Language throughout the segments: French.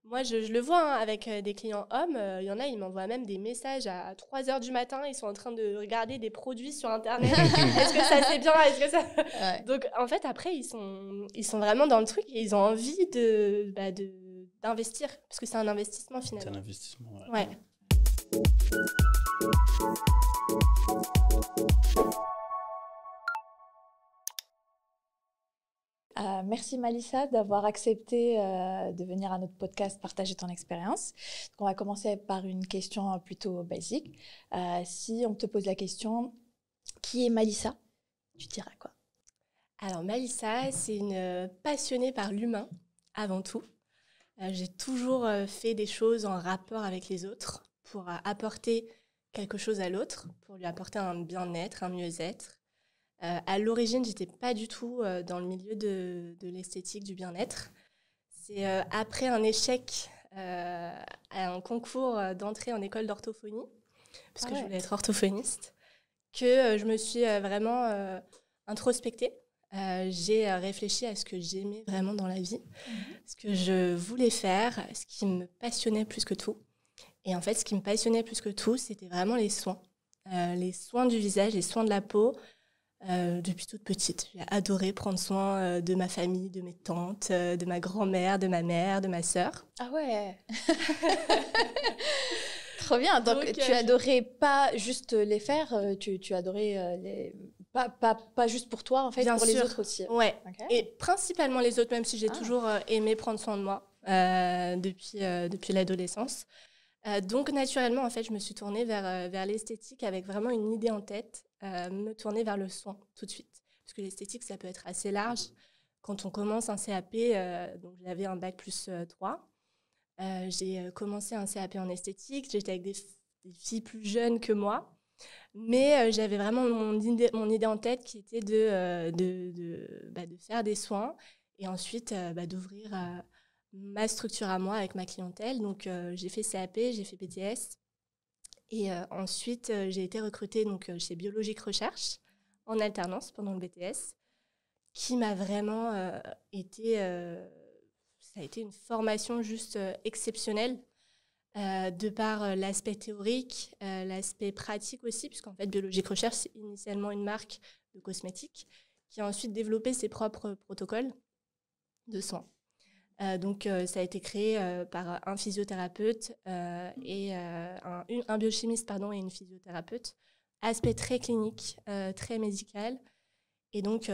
Moi, je le vois avec des clients hommes. Il y en a, ils m'envoient même des messages à 3 heures du matin. Ils sont en train de regarder des produits sur Internet. Est-ce que ça c'est bien? Est-ce que ça... Ouais. Donc, en fait, après, ils sont vraiment dans le truc et ils ont envie d'investir parce que c'est un investissement C'est finalement. un investissement. Ouais. Merci Malissa d'avoir accepté de venir à notre podcast partager ton expérience. Donc, on va commencer par une question plutôt basique. Si on te pose la question, qui est Malissa? Tu diras quoi? Alors, Malissa, c'est une passionnée par l'humain avant tout. J'ai toujours fait des choses en rapport avec les autres pour apporter quelque chose à l'autre, pour lui apporter un bien-être, un mieux-être. À l'origine, j'étais pas du tout dans le milieu de l'esthétique, du bien-être. C'est après un échec à un concours d'entrée en école d'orthophonie, parce que je voulais être orthophoniste, que je me suis vraiment introspectée. J'ai réfléchi à ce que j'aimais vraiment dans la vie, ce que je voulais faire, ce qui me passionnait plus que tout. Et en fait, ce qui me passionnait plus que tout, c'était vraiment les soins du visage, les soins de la peau. Depuis toute petite, j'ai adoré prendre soin de ma famille, de mes tantes, de ma grand-mère, de ma mère, de ma sœur. Ah ouais. Trop bien. Donc tu adorais pas juste les faire, tu adorais les... pas juste pour toi, en fait, Bien pour sûr. les autres aussi. Ouais. Okay. Et principalement les autres, même si j'ai toujours aimé prendre soin de moi depuis l'adolescence. Donc naturellement, en fait, je me suis tournée vers l'esthétique avec vraiment une idée en tête, me tourner vers le soin tout de suite. Parce que l'esthétique, ça peut être assez large. Quand on commence un CAP, donc j'avais un bac plus 3, j'ai commencé un CAP en esthétique. J'étais avec des filles plus jeunes que moi. Mais j'avais vraiment mon idée en tête qui était de faire des soins et ensuite d'ouvrir ma structure à moi avec ma clientèle. Donc, j'ai fait CAP, j'ai fait BTS. Et ensuite, j'ai été recrutée chez Biologique Recherche en alternance pendant le BTS, qui m'a vraiment ça a été une formation juste exceptionnelle. De par l'aspect théorique, l'aspect pratique aussi, puisqu'en fait, Biologique Recherche, c'est initialement une marque de cosmétiques qui a ensuite développé ses propres protocoles de soins. Donc, ça a été créé par un physiothérapeute et un biochimiste et une physiothérapeute. Aspect très clinique, très médical, et donc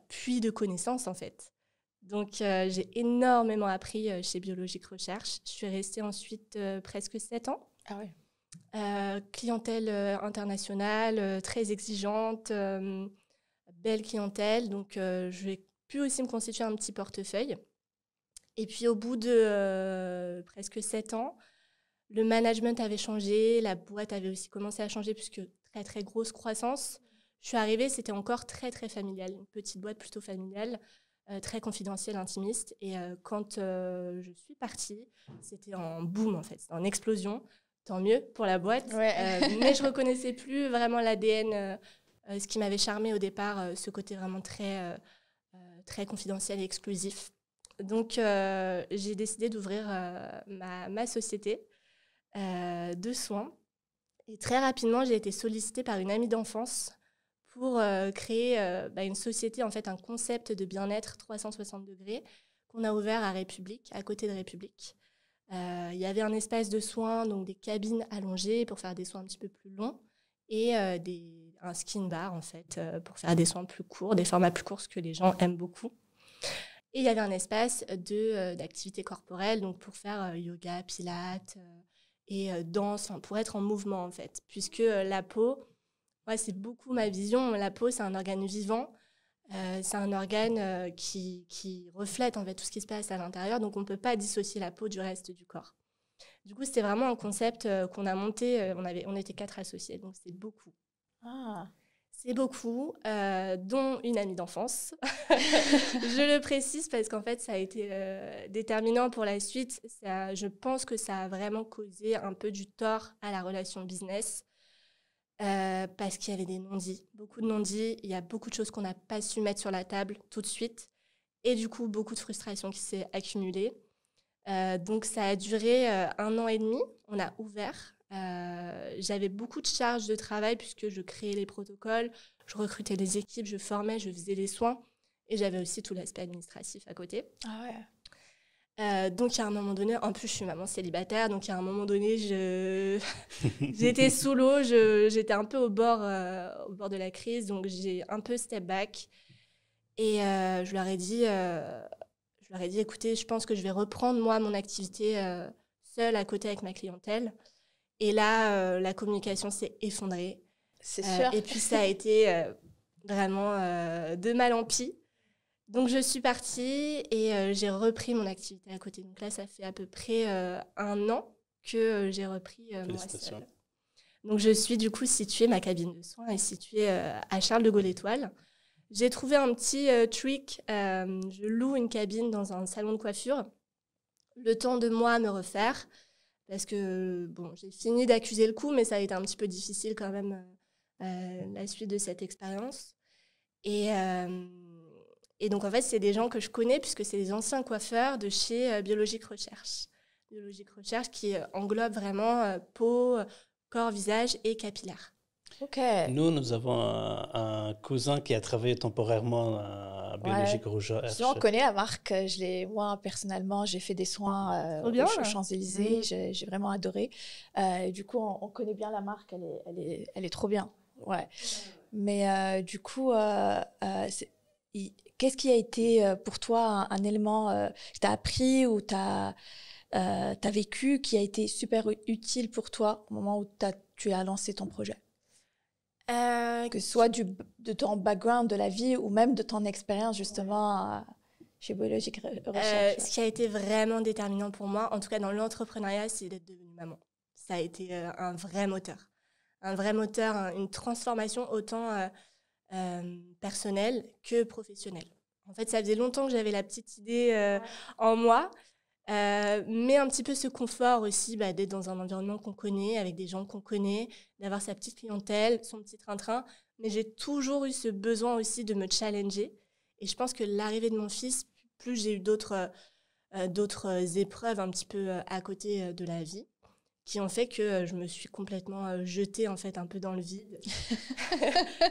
puits de connaissances en fait. Donc, j'ai énormément appris chez Biologique Recherche. Je suis restée ensuite presque 7 ans. Ah ouais. Clientèle internationale, très exigeante, belle clientèle. Donc, j'ai pu aussi me constituer un petit portefeuille. Et puis, au bout de presque 7 ans, le management avait changé, la boîte avait aussi commencé à changer puisque très, très grosse croissance. Je suis arrivée, c'était encore très, très familial, une petite boîte plutôt familiale. Très confidentielle, intimiste. Et quand je suis partie, c'était en boom, en fait, en explosion. Tant mieux pour la boîte. Ouais. Mais je ne reconnaissais plus vraiment l'ADN, ce qui m'avait charmé au départ, ce côté vraiment très, très confidentiel et exclusif. Donc, j'ai décidé d'ouvrir ma société de soins. Et très rapidement, j'ai été sollicitée par une amie d'enfance pour créer une société, en fait, un concept de bien-être 360 degrés qu'on a ouvert à République, à côté de République. Il y avait un espace de soins, donc des cabines allongées pour faire des soins un petit peu plus longs et un skin bar, en fait, pour faire des soins plus courts, des formats plus courts, ce que les gens aiment beaucoup. Et il y avait un espace d'activité corporelle, donc pour faire yoga, pilates et danse, pour être en mouvement, en fait, puisque la peau... Ouais, c'est beaucoup ma vision. La peau, c'est un organe vivant. C'est un organe qui reflète en fait tout ce qui se passe à l'intérieur. Donc, on ne peut pas dissocier la peau du reste du corps. Du coup, c'était vraiment un concept qu'on a monté. On était 4 associés, donc c'est beaucoup. Ah. C'est beaucoup, dont une amie d'enfance. Je le précise parce qu'en fait, ça a été déterminant pour la suite. Je pense que ça a vraiment causé un peu du tort à la relation business. Parce qu'il y avait des non-dits, beaucoup de non-dits. Il y a beaucoup de choses qu'on n'a pas su mettre sur la table tout de suite. Et du coup, beaucoup de frustration qui s'est accumulée. Donc, ça a duré 1 an et demi. On a ouvert. J'avais beaucoup de charges de travail puisque je créais les protocoles, je recrutais des équipes, je formais, je faisais les soins. Et j'avais aussi tout l'aspect administratif à côté. Ah ouais. Donc, à un moment donné, en plus, je suis maman célibataire. Donc, à un moment donné, j'étais sous l'eau. J'étais un peu au bord de la crise. Donc, j'ai un peu step back. Et je leur ai dit, écoutez, je pense que je vais reprendre, moi, mon activité seule à côté avec ma clientèle. Et là, la communication s'est effondrée. C'est sûr. Et puis, ça a été vraiment de mal en pis. Donc, je suis partie et j'ai repris mon activité à côté. Donc là, ça fait à peu près 1 an que j'ai repris moi seule. Donc, je suis du coup située, ma cabine de soins est située à Charles de Gaulle Étoile. J'ai trouvé un petit trick. Je loue une cabine dans un salon de coiffure. Le temps de moi me refaire. Parce que, bon, j'ai fini d'accuser le coup, mais ça a été un petit peu difficile quand même la suite de cette expérience. Et donc, en fait, c'est des gens que je connais puisque c'est les anciens coiffeurs de chez Biologique Recherche. Biologique Recherche qui englobe vraiment peau, corps, visage et capillaire. Ok. Nous avons un cousin qui a travaillé temporairement à Biologique Recherche. On connaît la marque. Moi, personnellement, j'ai fait des soins aux Champs-Élysées. J'ai vraiment adoré. Du coup, on connaît bien la marque. Elle est trop bien. Ouais. Mais du coup, qu'est-ce qui a été pour toi un élément que tu as appris ou tu as vécu qui a été super utile pour toi au moment où tu as lancé ton projet? Que ce soit de ton background, de la vie ou même de ton expérience justement chez Biologique Recherche. Ce qui a été vraiment déterminant pour moi, en tout cas dans l'entrepreneuriat, c'est d'être devenue maman. Ça a été un vrai moteur. Un vrai moteur, une transformation autant personnelle que professionnelle. En fait, ça faisait longtemps que j'avais la petite idée en moi, mais un petit peu ce confort aussi d'être dans un environnement qu'on connaît, avec des gens qu'on connaît, d'avoir sa petite clientèle, son petit train-train. Mais j'ai toujours eu ce besoin aussi de me challenger. Et je pense que l'arrivée de mon fils, plus j'ai eu d'autres épreuves un petit peu à côté de la vie, qui ont fait que je me suis complètement jetée en fait un peu dans le vide.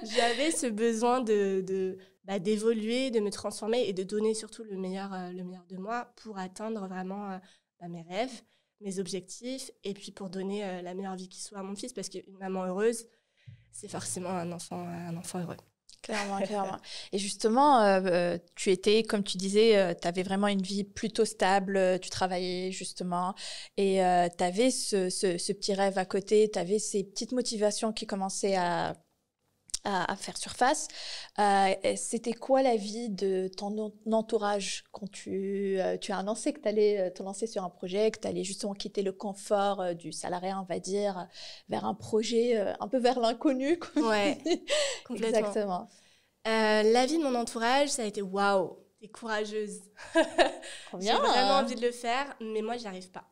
J'avais ce besoin d'évoluer, de me transformer et de donner surtout le meilleur de moi pour atteindre vraiment mes rêves, mes objectifs et puis pour donner la meilleure vie qui soit à mon fils parce qu'une maman heureuse, c'est forcément un enfant heureux. Clairement, clairement. Et justement, tu étais, comme tu disais, tu avais vraiment une vie plutôt stable, tu travaillais justement, et tu avais ce petit rêve à côté, tu avais ces petites motivations qui commençaient à faire surface. C'était quoi la vie de ton entourage quand tu as annoncé que tu allais te lancer sur un projet, que tu allais justement quitter le confort du salariat, on va dire, vers un projet un peu vers l'inconnu? Ouais, complètement. Exactement. La vie de mon entourage, ça a été waouh, t'es courageuse. J'ai vraiment envie de le faire, mais moi, j'y arrive pas.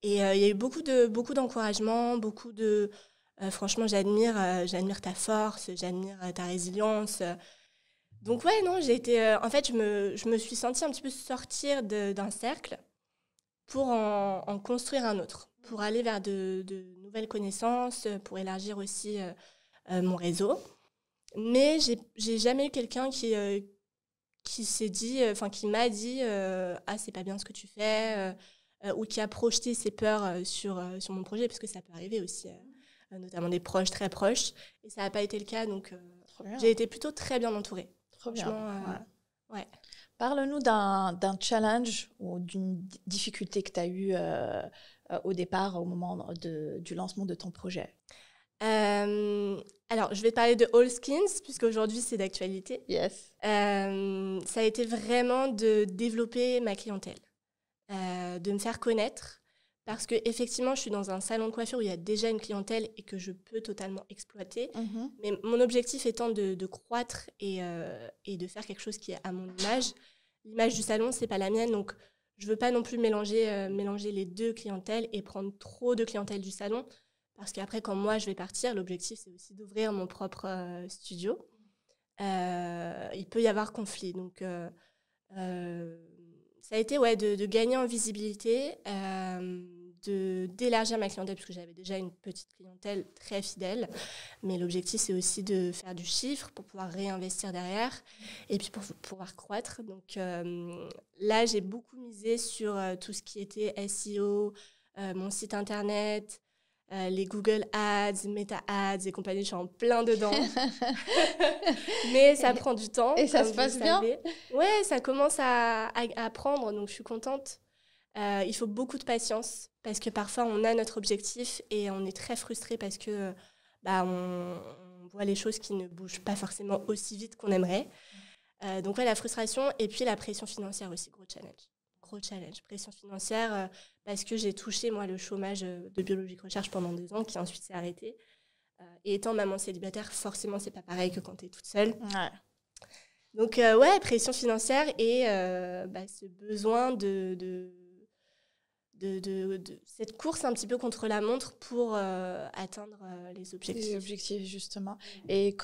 Et il y a eu beaucoup d'encouragement, beaucoup de... franchement, j'admire ta force, j'admire ta résilience. Donc ouais, non, j'ai été... en fait, je me suis sentie un petit peu sortir d'un cercle pour en construire un autre, pour aller vers de nouvelles connaissances, pour élargir aussi mon réseau. Mais j'ai jamais eu quelqu'un qui s'est dit, qui m'a dit ah, c'est pas bien ce que tu fais, ou qui a projeté ses peurs sur mon projet, parce que ça peut arriver aussi, notamment des proches très proches, et ça n'a pas été le cas, donc j'ai été plutôt très bien entourée. Trop bien. Ouais. Parle-nous d'un challenge ou d'une difficulté que tu as eue au départ, au moment du lancement de ton projet. Alors, je vais te parler de All Skins, puisqu'aujourd'hui, c'est d'actualité. Yes. Ça a été vraiment de développer ma clientèle, de me faire connaître, parce qu'effectivement, je suis dans un salon de coiffure où il y a déjà une clientèle et que je peux totalement exploiter. Mm-hmm. Mais mon objectif étant de croître et de faire quelque chose qui est à mon image. L'image du salon, ce n'est pas la mienne, donc je ne veux pas non plus mélanger les deux clientèles et prendre trop de clientèle du salon. Parce qu'après, quand moi, je vais partir, l'objectif, c'est aussi d'ouvrir mon propre studio. Il peut y avoir conflit. Donc, ça a été de gagner en visibilité, d'élargir ma clientèle, parce que j'avais déjà une petite clientèle très fidèle. Mais l'objectif, c'est aussi de faire du chiffre pour pouvoir réinvestir derrière et puis pour pouvoir croître. Donc là, j'ai beaucoup misé sur tout ce qui était SEO, mon site internet, les Google Ads, Meta Ads et compagnie, je suis en plein dedans. Mais ça prend du temps. Et ça se passe bien? Ouais, ça commence à prendre, donc je suis contente. Il faut beaucoup de patience parce que parfois on a notre objectif et on est très frustré parce que on voit les choses qui ne bougent pas forcément aussi vite qu'on aimerait. Donc la frustration et puis la pression financière aussi, gros challenge. Pression financière parce que j'ai touché moi le chômage de biologique recherche pendant 2 ans qui ensuite s'est arrêté. Et étant maman célibataire, forcément c'est pas pareil que quand tu es toute seule. Ouais. Donc pression financière et ce besoin de cette course un petit peu contre la montre pour atteindre les objectifs. Les objectifs, justement. Et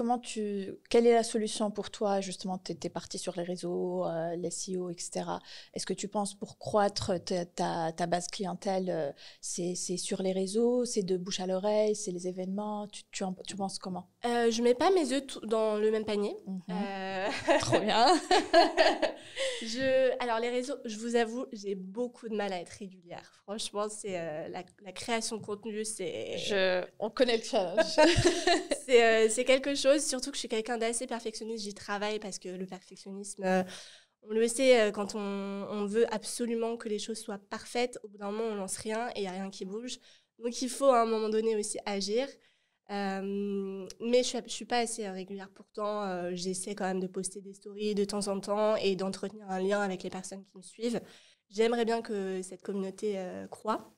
quelle est la solution pour toi? Justement, tu étais partie sur les réseaux, les SEO, etc. Est-ce que tu penses pour croître ta base clientèle, c'est sur les réseaux, c'est de bouche à l'oreille, c'est les événements? Tu penses comment? Je mets pas mes œufs dans le même panier. Trop bien. Alors les réseaux, je vous avoue, j'ai beaucoup de mal à être régulière. Franchement, c'est la création de contenu, on connaît le challenge. c'est quelque chose, surtout que je suis quelqu'un d'assez perfectionniste. J'y travaille parce que le perfectionnisme, on le sait, quand on veut absolument que les choses soient parfaites, au bout d'un moment, on lance rien et il n'y a rien qui bouge. Donc, il faut à un moment donné aussi agir. Mais je suis pas assez régulière. Pourtant, j'essaie quand même de poster des stories de temps en temps et d'entretenir un lien avec les personnes qui me suivent. J'aimerais bien que cette communauté croît.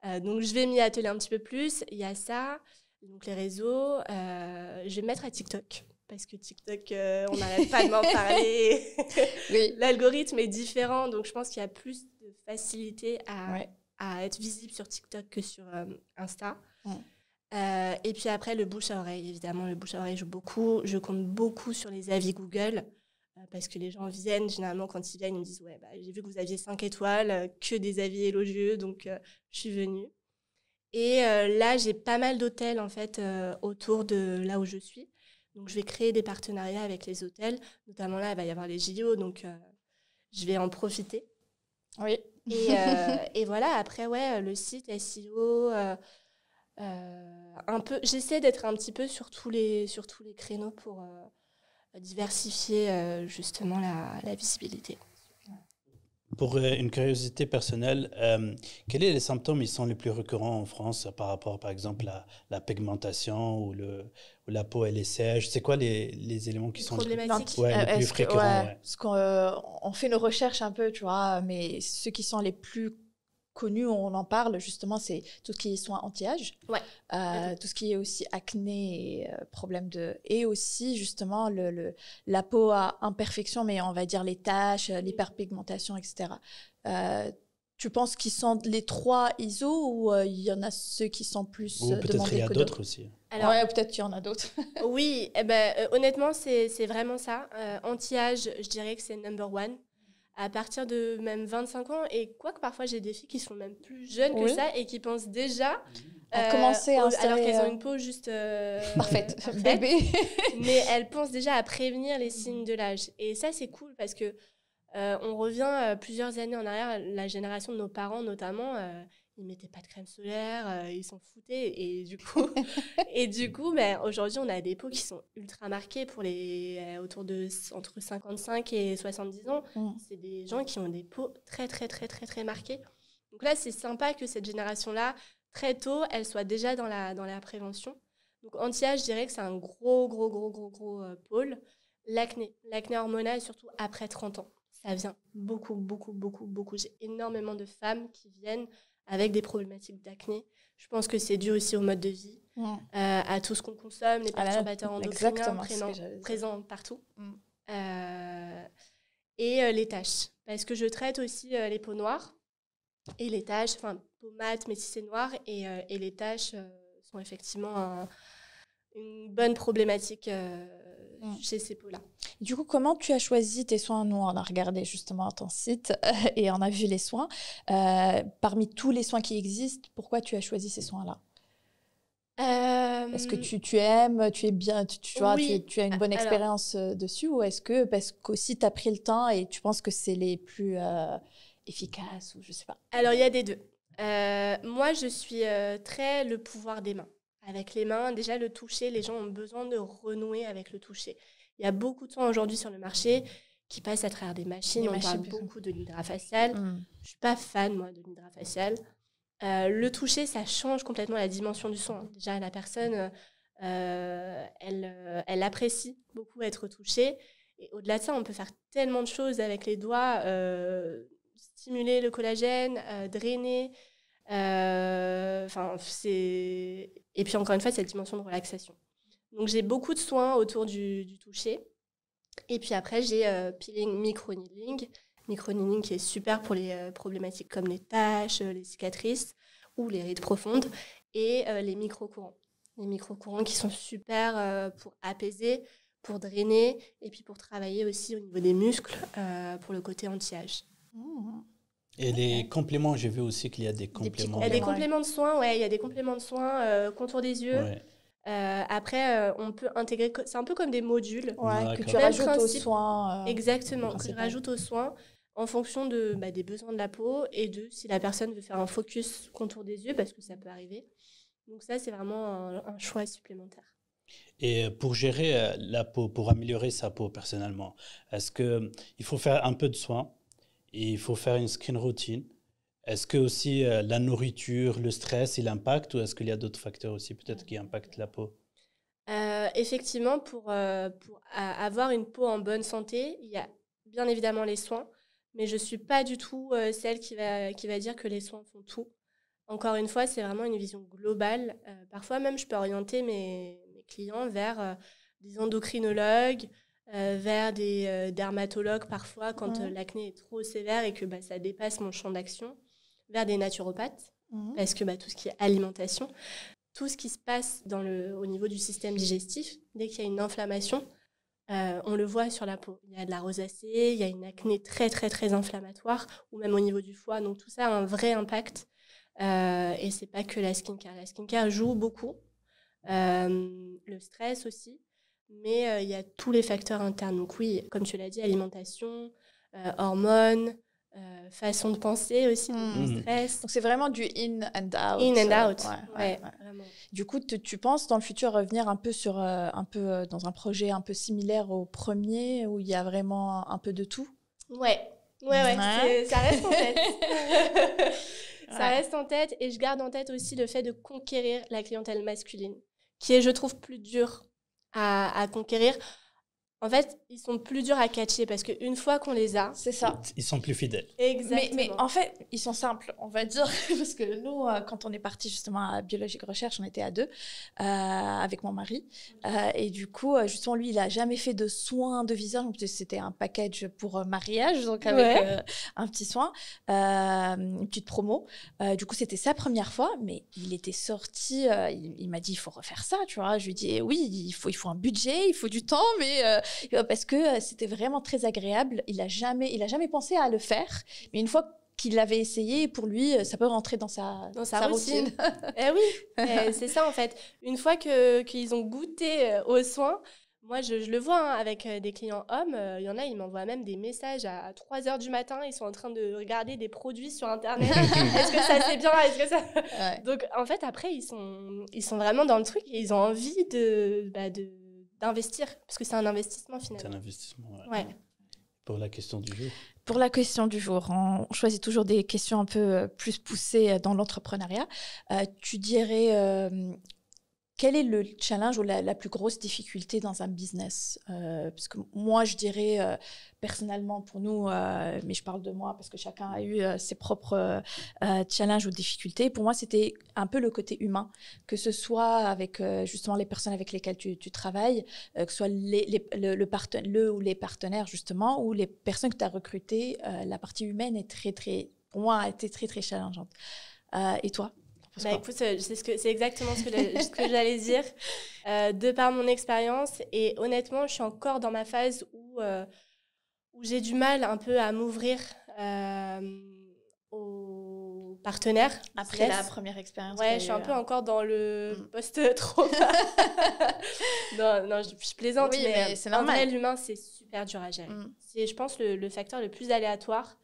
Donc, je vais m'y atteler un petit peu plus. Il y a ça, donc les réseaux. Je vais me mettre à TikTok. Parce que TikTok, on n'arrête pas de m'en parler. Oui. L'algorithme est différent. Donc, je pense qu'il y a plus de facilité à être visible sur TikTok que sur Insta. Et puis après, le bouche à oreille, évidemment, le bouche à oreille joue beaucoup. Je compte beaucoup sur les avis Google parce que les gens viennent, généralement, quand ils viennent, ils me disent « Ouais, j'ai vu que vous aviez 5 étoiles, que des avis élogieux, donc je suis venue. » Et là, j'ai pas mal d'hôtels, en fait, autour de là où je suis. Donc, je vais créer des partenariats avec les hôtels. Notamment là, il va y avoir les JO, donc je vais en profiter. Oui. Et voilà, après, le site SEO... j'essaie d'être un petit peu sur tous les créneaux pour diversifier justement la visibilité. Pour une curiosité personnelle, quels sont les symptômes ils sont les plus récurrents en France par rapport, par exemple, à la pigmentation ou la peau elle est sèche? C'est quoi les éléments qui sont les plus fréquents? Parce qu'on fait nos recherches un peu, tu vois, mais ceux qui sont les plus connus, on en parle justement, c'est tout ce qui est soins anti-âge, tout ce qui est aussi acné, et aussi justement la peau à imperfection, mais on va dire les taches, l'hyperpigmentation, etc. Tu penses qu'ils sont les 3 ISO ou il y en a ceux qui sont plus demandés que d'autres? Peut-être il y a d'autres aussi. Alors, peut-être qu'il y en a d'autres. Oui, honnêtement, c'est vraiment ça. Anti-âge, je dirais que c'est number one. À partir de même 25 ans, et quoique parfois j'ai des filles qui sont même plus jeunes que ça et qui pensent déjà alors qu'elles ont une peau juste parfaite, bébé. Mais elles pensent déjà à prévenir les signes de l'âge. Et ça, c'est cool parce que on revient plusieurs années en arrière, la génération de nos parents notamment, ils mettaient pas de crème solaire, ils s'en foutaient. Et du coup, aujourd'hui, on a des peaux qui sont ultra marquées pour les entre 55 et 70 ans. C'est des gens qui ont des peaux très, très, très, très, très marquées. Donc là, c'est sympa que cette génération-là, très tôt, elle soit déjà dans la prévention. Donc anti-âge, je dirais que c'est un gros pôle. L'acné hormonal, surtout après 30 ans. Ça vient beaucoup. J'ai énormément de femmes qui viennent avec des problématiques d'acné. Je pense que c'est dû aussi au mode de vie, à tout ce qu'on consomme, les perturbateurs endocriniens présents partout. Et les taches. Parce que je traite aussi les peaux noires et les taches, enfin, peau mate, métissée noire, et les taches sont effectivement une bonne problématique chez ces peaux-là. Du coup, comment tu as choisi tes soins? Nous, on a regardé justement ton site et on a vu les soins. Parmi tous les soins qui existent, pourquoi tu as choisi ces soins-là? Est-ce que tu aimes, tu es bien, tu vois, Oui. tu as une bonne Alors, expérience dessus, ou est-ce que parce qu'aussi tu as pris le temps et tu penses que c'est les plus efficaces, ou je sais pas. il y a des deux. Moi, je suis très le pouvoir des mains. Avec les mains, déjà, le toucher, les gens ont besoin de renouer avec le toucher. Il y a beaucoup de soins aujourd'hui sur le marché qui passent à travers des machines. Des On machines, parle plutôt. beaucoup de l'hydrafacial. Je suis pas fan, moi, de l'hydrafacial. Le toucher, ça change complètement la dimension du soin. Déjà, la personne, elle apprécie beaucoup être touchée. Et au-delà de ça, on peut faire tellement de choses avec les doigts, stimuler le collagène, drainer. Et puis, encore une fois, cette dimension de relaxation. Donc, j'ai beaucoup de soins autour du toucher. Et puis après, j'ai peeling, micro-needling. Micro-needling qui est super pour les problématiques comme les taches, les cicatrices ou les rides profondes. Et les micro-courants. Les micro-courants qui sont super pour apaiser, pour drainer et puis pour travailler aussi au niveau des muscles pour le côté anti-âge. Et les compléments, j'ai vu aussi qu'il y a des compléments. Il y a des compléments de soins, ouais, il y a des compléments de soins, contour des yeux. Ouais. Après, on peut intégrer, c'est un peu comme des modules. Ouais, que tu Même rajoutes aux principe. soins. Exactement, que je principal. rajoute aux soins en fonction des besoins de la peau et de si la personne veut faire un focus contour des yeux, parce que ça peut arriver. Donc ça, c'est vraiment un choix supplémentaire. Et pour gérer la peau, pour améliorer sa peau personnellement, est-ce qu'il faut faire un peu de soins et il faut faire une skin routine? Est-ce que aussi la nourriture, le stress, il impacte, ou est-ce qu'il y a d'autres facteurs aussi peut-être qui impactent la peau? Effectivement, pour avoir une peau en bonne santé, il y a bien évidemment les soins, mais je ne suis pas du tout celle qui va dire que les soins font tout. Encore une fois, c'est vraiment une vision globale. Parfois même, je peux orienter mes clients vers des endocrinologues, vers des dermatologues parfois quand l'acné est trop sévère et que ça dépasse mon champ d'action, vers des naturopathes, parce que tout ce qui est alimentation, tout ce qui se passe au niveau du système digestif, dès qu'il y a une inflammation, on le voit sur la peau. Il y a de la rosacée, il y a une acné très, très, très inflammatoire, ou même au niveau du foie. Donc tout ça a un vrai impact. Et c'est pas que la skincare. La skincare joue beaucoup. Le stress aussi. Mais il y a tous les facteurs internes. Donc oui, comme tu l'as dit, alimentation, hormones, façon de penser aussi, donc stress. Donc c'est vraiment du in and out. In and out, ouais. Vraiment. Du coup, tu penses dans le futur revenir un peu sur dans un projet un peu similaire au premier, où il y a vraiment un peu de tout? Ouais. Ça reste en tête. Ça reste en tête, et je garde en tête aussi le fait de conquérir la clientèle masculine, qui est, je trouve, plus dur à conquérir. En fait, ils sont plus durs à catcher parce qu'une fois qu'on les a... C'est ça. Ils sont plus fidèles. Exactement. Mais en fait, ils sont simples, on va dire, parce que nous, quand on est parti justement à Biologique Recherche, on était à 2 avec mon mari. Et du coup, justement, lui, il n'a jamais fait de soins de visage. C'était un package pour mariage, donc avec un petit soin, une petite promo. Du coup, c'était sa première fois, mais il était sorti, il m'a dit, il faut refaire ça, tu vois. Je lui ai dit, oui, il faut un budget, il faut du temps, mais... parce que c'était vraiment très agréable. Il a jamais pensé à le faire, mais une fois qu'il l'avait essayé, pour lui, ça peut rentrer dans sa routine. Oui, c'est ça en fait. Une fois qu'ils ont goûté aux soins, moi je le vois avec des clients hommes, il y en a, ils m'envoient même des messages à 3h du matin, ils sont en train de regarder des produits sur Internet. Est-ce que ça c'est bien? Est-ce que ça... Donc en fait, après, ils sont vraiment dans le truc et ils ont envie d'investir, parce que c'est un investissement finalement. C'est un investissement, ouais. Pour la question du jour. Pour la question du jour, on choisit toujours des questions un peu plus poussées dans l'entrepreneuriat. Tu dirais, quel est le challenge ou la plus grosse difficulté dans un business? Parce que moi, je dirais, personnellement, pour nous, mais je parle de moi parce que chacun a eu ses propres challenges ou difficultés. Pour moi, c'était un peu le côté humain, que ce soit avec justement les personnes avec lesquelles tu travailles, que ce soit le ou les partenaires, justement, ou les personnes que tu as recrutées. La partie humaine est pour moi, a été très, très challengeante. Et toi? Écoute, c'est exactement ce que j'allais dire. De par mon expérience, et honnêtement, je suis encore dans ma phase où j'ai du mal un peu à m'ouvrir aux partenaires. Après la première expérience. Ouais, je suis un peu encore dans le post-trauma. non, je plaisante, mais c'est normal. En vrai, l'humain, c'est super dur à gérer. C'est, je pense, le facteur le plus aléatoire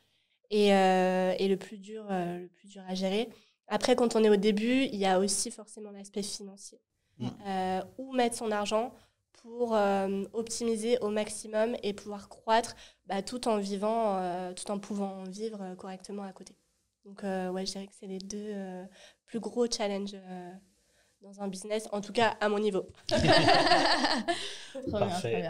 et le plus dur à gérer. Après, quand on est au début, il y a aussi forcément l'aspect financier. Où mettre son argent pour optimiser au maximum et pouvoir croître tout en pouvant vivre correctement à côté. Donc, je dirais que c'est les deux plus gros challenges dans un business, en tout cas à mon niveau. Parfait.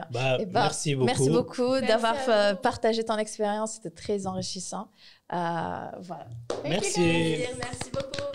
Merci beaucoup. Merci beaucoup d'avoir partagé ton expérience. C'était très enrichissant. Voilà. Merci. Merci beaucoup.